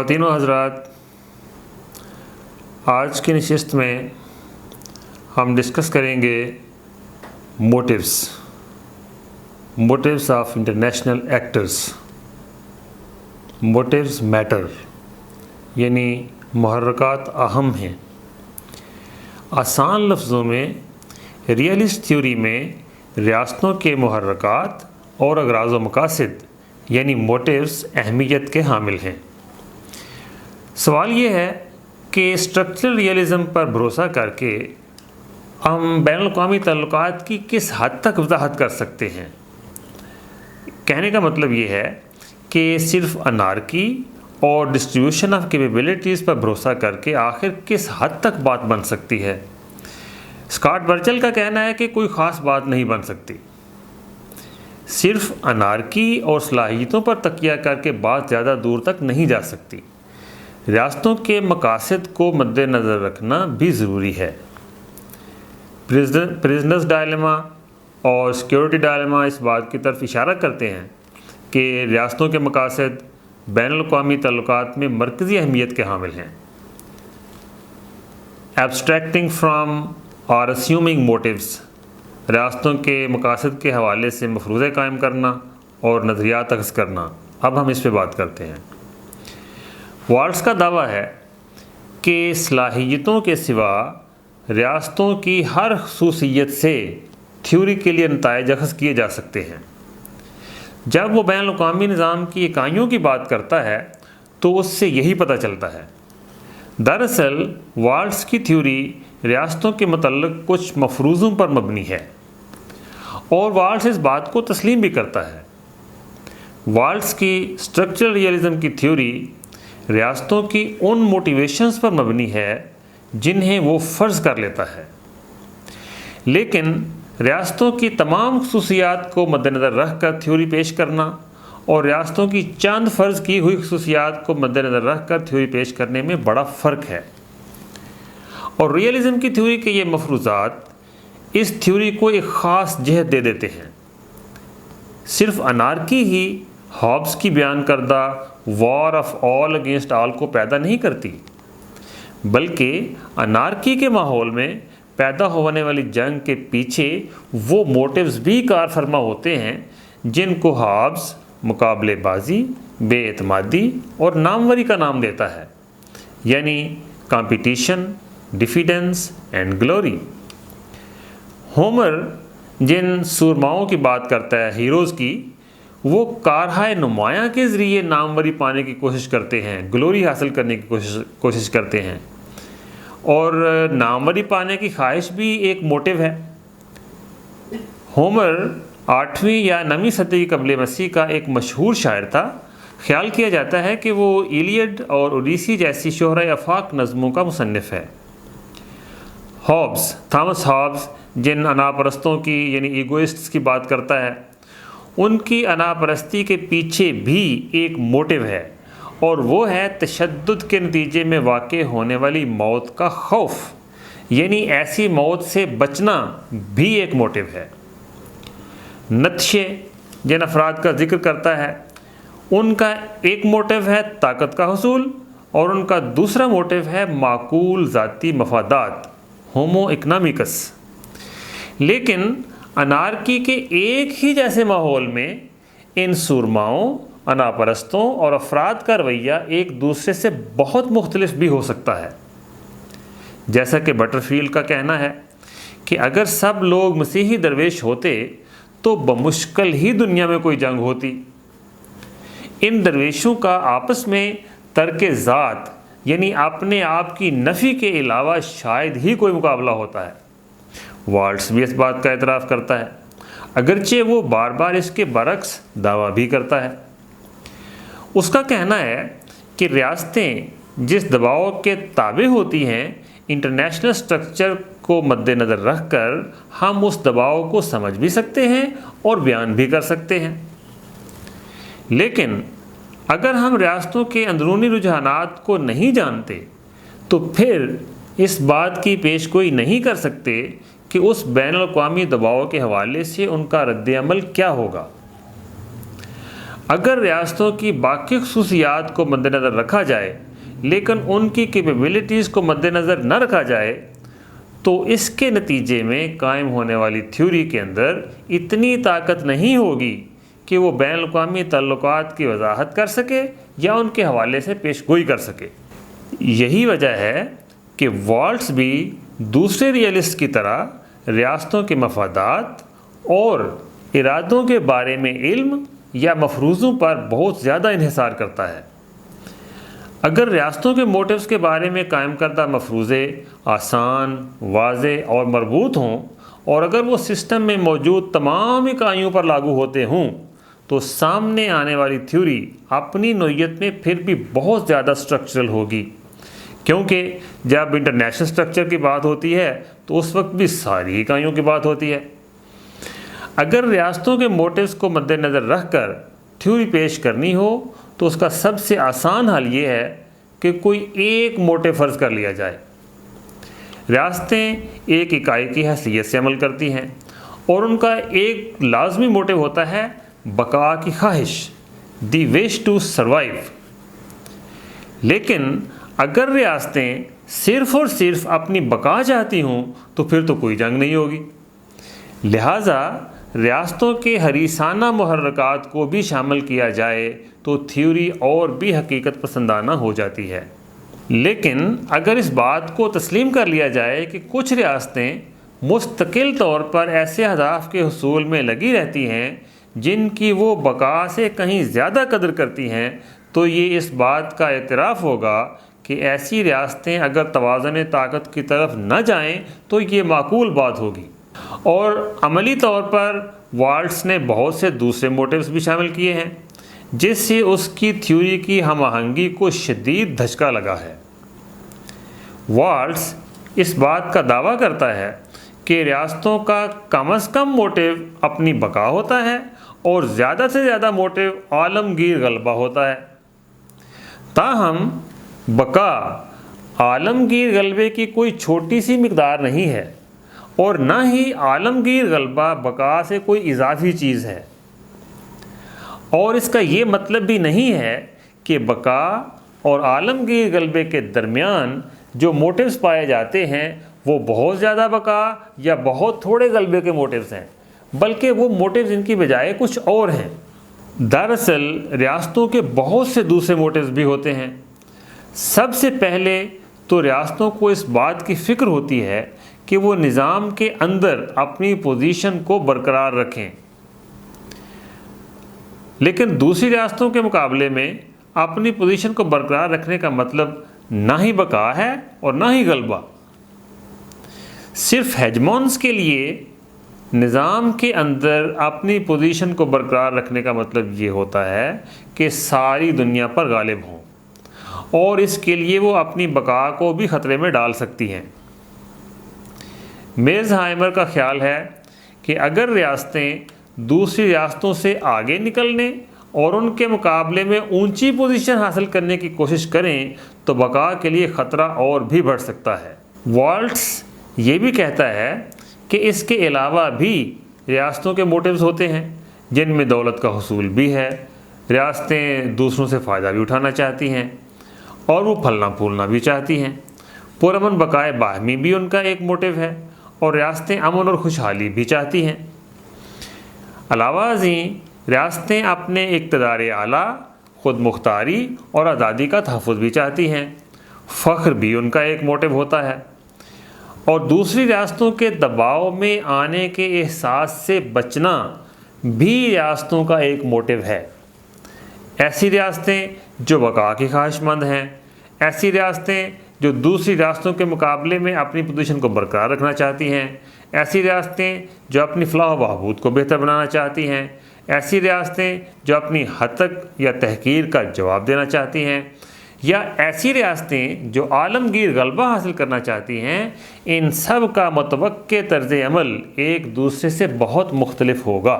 ख़वातीन व हज़रात, आज की नशिस्त में हम डिस्कस करेंगे motives of international actors. Motives matter, यानी मुहर्रकात अहम हैं। आसान लफ्ज़ों में रियलिस्ट थ्योरी में रियासतों के मुहर्रकात और अगराज़ व मकासद यानी मोटिव्स अहमियत के हामिल हैं। सवाल ये है कि स्ट्रक्चरल रियलिज़म पर भरोसा करके हम बैनुल-अक़वामी तल्लुकात की किस हद तक वज़ाहत कर सकते हैं। कहने का मतलब ये है कि सिर्फ अनार्की और डिस्ट्रीब्यूशन ऑफ कैपेबिलिटीज़ पर भरोसा करके आखिर किस हद तक बात बन सकती है। स्कॉट बर्चल का कहना है कि कोई ख़ास बात नहीं बन सकती। सिर्फ अनार्की और सलाहियतों पर तकिया करके बात ज़्यादा दूर तक नहीं जा सकती। रियासतों के मकासद को मद्देनज़र रखना भी ज़रूरी है। प्रिजनर्स डायलेमा और सिक्योरिटी डायलेमा इस बात की तरफ इशारा करते हैं कि रियासतों के मकासद बैनुल-अक़वामी तल्लुकात में मरकज़ी अहमियत के हामिल हैं। एब्स्ट्रैक्टिंग फ्राम और अस्यूमिंग मोटिव्स, रियासतों के मकासद के हवाले से मफरूज़े कायम करना और नज़रियात अख़ज़ करना। अब हम इस पर बात करते हैं। वाल्ट्स का दावा है कि सलाहियतों के सिवा रियासतों की हर ख़ुसूसियत से थ्योरी के लिए नताइज अख़ज़ किए जा सकते हैं। जब वो बैनुल-अक़वामी निज़ाम की इकाइयों की बात करता है तो उससे यही पता चलता है। दरअसल वाल्ट्स की थ्योरी रियासतों के मतलब कुछ मफरूज़ों पर मबनी है और वाल्ट्स इस बात को तस्लीम भी करता है। वाल्ट्स की स्ट्रक्चरल रियलिज़म की थ्योरी रियासतों की उन मोटिवेशंस पर मबनी है जिन्हें वो फ़र्ज़ कर लेता है, लेकिन रियासतों की तमाम ख़ुसूसियात को मद्देनज़र रख कर थ्योरी पेश करना और रियासतों की चंद फ़र्ज़ की हुई ख़ुसूसियात को मद्देनज़र रख कर थ्योरी पेश करने में बड़ा फ़र्क है। और रियलिज़म की थ्योरी के ये मफरूज़ात इस थ्योरी को एक ख़ास जहत दे देते हैं। सिर्फ अनार्की ही हॉब्स की बयान करदा war of all against all को पैदा नहीं करती, बल्कि अनार्की के माहौल में पैदा होने वाली जंग के पीछे वो मोटिव्स भी कार फरमा होते हैं जिनको हॉब्स मुकाबलेबाजी, बेएतमादी और नामवरी का नाम देता है, यानी competition, diffidence and glory. Homer जिन सूरमाओं की बात करता है, हीरोज़ की, वो कारहाय नुमायाँ के ज़रिए नामवरी पाने की कोशिश करते हैं, ग्लोरी हासिल करने की कोशिश करते हैं। और नामवरी पाने की ख्वाहिश भी एक मोटिव है। होमर 8वीं या 9वीं सदी क़ब्ल मसीह का एक मशहूर शायर था। ख्याल किया जाता है कि वो इलियड और ओडिसी जैसी शोहरा आफाक नज़मों का मुसन्निफ़ है। हॉब्स, थॉमस हॉब्स, जिन अनापरस्तों की यानी ईगोइस्ट्स की बात करता है, उनकी अनापरस्ती के पीछे भी एक मोटिव है और वो है तशद्दुद के नतीजे में वाक़े होने वाली मौत का खौफ, यानी ऐसी मौत से बचना भी एक मोटिव है। नत्शे जिन अफराद का जिक्र करता है, उनका एक मोटिव है ताकत का हुसूल और उनका दूसरा मोटिव है माकूल ज़ाती मफादात, होमो इकनॉमिकस। लेकिन अनार्की के एक ही जैसे माहौल में इन सूरमाओं, अनापरस्तों और अफराद का रवैया एक दूसरे से बहुत मुख्तलिफ भी हो सकता है। जैसा कि बटरफील्ड का कहना है कि अगर सब लोग मसीही दरवेश होते तो बमुश्किल ही दुनिया में कोई जंग होती। इन दरवेशों का आपस में तर्क ज़ात यानी अपने आप की नफ़ी के अलावा शायद ही कोई मुकाबला होता है। वाल्ट्स भी इस बात का एतराफ़ करता है, अगरचे वो बार बार इसके बरक्स दावा भी करता है। उसका कहना है कि रियासतें जिस दबाव के ताबे होती हैं, इंटरनेशनल स्ट्रक्चर को मद्देनज़र रख कर हम उस दबाव को समझ भी सकते हैं और बयान भी कर सकते हैं। लेकिन अगर हम रियासतों के अंदरूनी रुझानात को नहीं जानते तो फिर इस बात की पेशगोई नहीं कर सकते कि उस बैनुल-अक़वामी दबाव के हवाले से उनका रद्द-ए-अमल क्या होगा। अगर रियासतों की बाकी खसूसियात को मद्देनज़र रखा जाए लेकिन उनकी कैपेबिलिटीज़ को मद्देनज़र न रखा जाए तो इसके नतीजे में कायम होने वाली थ्योरी के अंदर इतनी ताकत नहीं होगी कि वो बैनुल-अक़वामी ताल्लुकात की वजाहत कर सके या उनके हवाले से पेशगोई कर सके। यही वजह है कि वाल्ट्स भी दूसरे रियलिस्ट की तरह रियासतों के मफादात और इरादों के बारे में इल्म या मफरूज़ों पर बहुत ज़्यादा इन्हिसार करता है। अगर रियासतों के मोटिव्स के बारे में कायम करदा मफरूज़े आसान, वाज़े और मरबूत हों और अगर वो सिस्टम में मौजूद तमाम इकाइयों पर लागू होते हों तो सामने आने वाली थ्योरी अपनी नोयत में फिर भी बहुत ज़्यादा स्ट्रक्चरल होगी, क्योंकि जब इंटरनेशनल स्ट्रक्चर की बात होती है तो उस वक्त भी सारी इकाइयों की बात होती है। अगर रियासतों के मोटिव्स को मद्देनज़र रख कर थ्योरी पेश करनी हो तो उसका सबसे आसान हल ये है कि कोई एक मोटिव फ़र्ज़ कर लिया जाए। रियासतें एक इकाई की हैसियत से अमल करती हैं और उनका एक लाजमी मोटिव होता है बका की ख्वाहिश, दी विश टू सर्वाइव। लेकिन अगर रियासतें सिर्फ़ और सिर्फ अपनी बका चाहती हों तो फिर तो कोई जंग नहीं होगी। लिहाजा रियासतों के हरीसाना मुहर्रकात को भी शामिल किया जाए तो थ्योरी और भी हकीकत पसंदाना हो जाती है। लेकिन अगर इस बात को तस्लीम कर लिया जाए कि कुछ रियासतें मुस्तकिल तौर पर ऐसे अहदाफ के हुसूल में लगी रहती हैं जिनकी वो बका से कहीं ज़्यादा कदर करती हैं, तो ये इस बात का एतराफ़ होगा कि ऐसी रियासतें अगर तवाज़ुन ताकत की तरफ न जाएं तो ये माकूल बात होगी। और अमली तौर पर वाल्ट्स ने बहुत से दूसरे मोटिव्स भी शामिल किए हैं जिससे उसकी थ्योरी की हम आहंगी को शदीद धचका लगा है। वाल्ट्स इस बात का दावा करता है कि रियासतों का कम अज़ कम मोटिव अपनी बका होता है और ज़्यादा से ज़्यादा मोटिव आलमगीर गलबा होता है। ताहम बका आलमगीर गलबे की कोई छोटी सी मिकदार नहीं है और न ही आलमगीर गलबा बका से कोई इजाफी चीज़ है। और इसका ये मतलब भी नहीं है कि बका और आलमगीर गलबे के दरमियान जो मोटिव्स पाए जाते हैं वो बहुत ज़्यादा बका या बहुत थोड़े गलबे के मोटिव्स हैं, बल्कि वो मोटिव्स इनकी बजाय कुछ और हैं। दरअसल रियासतों के बहुत से दूसरे मोटिव्स भी होते हैं। सबसे पहले तो रियासतों को इस बात की फ़िक्र होती है कि वो निज़ाम के अंदर अपनी पोजीशन को बरकरार रखें, लेकिन दूसरी रियासतों के मुकाबले में अपनी पोजीशन को बरकरार रखने का मतलब ना ही बका है और ना ही गलबा। सिर्फ हेजमॉन्स के लिए निज़ाम के अंदर अपनी पोजीशन को बरकरार रखने का मतलब ये होता है कि सारी दुनिया पर गालिब हों और इसके लिए वो अपनी बका को भी ख़तरे में डाल सकती हैं। मेर्ज़हाइमर का ख्याल है कि अगर रियासतें दूसरी रियासतों से आगे निकलने और उनके मुकाबले में ऊंची पोजीशन हासिल करने की कोशिश करें तो बका के लिए ख़तरा और भी बढ़ सकता है। वाल्ट्स ये भी कहता है कि इसके अलावा भी रियासतों के मोटिव्स होते हैं जिनमें दौलत का हुसूल भी है। रियासतें दूसरों से फ़ायदा भी उठाना चाहती हैं और वो फलना फूलना भी चाहती हैं। पुरअमन बकाए बाहमी भी उनका एक मोटिव है और रियासतें अमन और खुशहाली भी चाहती हैं। अलावा अज़ीं रियासतें अपने इक़्तिदार आला, ख़ुद मुख्तारी और आज़ादी का तहफ़्फ़ुज़ भी चाहती हैं। फ़ख्र भी उनका एक मोटिव होता है और दूसरी रियासतों के दबाव में आने के एहसास से बचना भी रियासतों का एक मोटिव है। ऐसी रियासतें जो बका की ख्वाहिशमंद हैं, ऐसी रियासतें जो दूसरी रियासतों के मुकाबले में अपनी पोजीशन को बरकरार रखना चाहती हैं, ऐसी रियासतें जो अपनी फ़लाह व बहबूद को बेहतर बनाना चाहती हैं, ऐसी रियासतें जो अपनी हतक या तहकीर का जवाब देना चाहती हैं, या ऐसी रियासतें जो आलमगीर गलबा हासिल करना चाहती हैं, इन सब का मुतवक्के तर्ज़ अमल एक दूसरे से बहुत मुख्तलिफ होगा।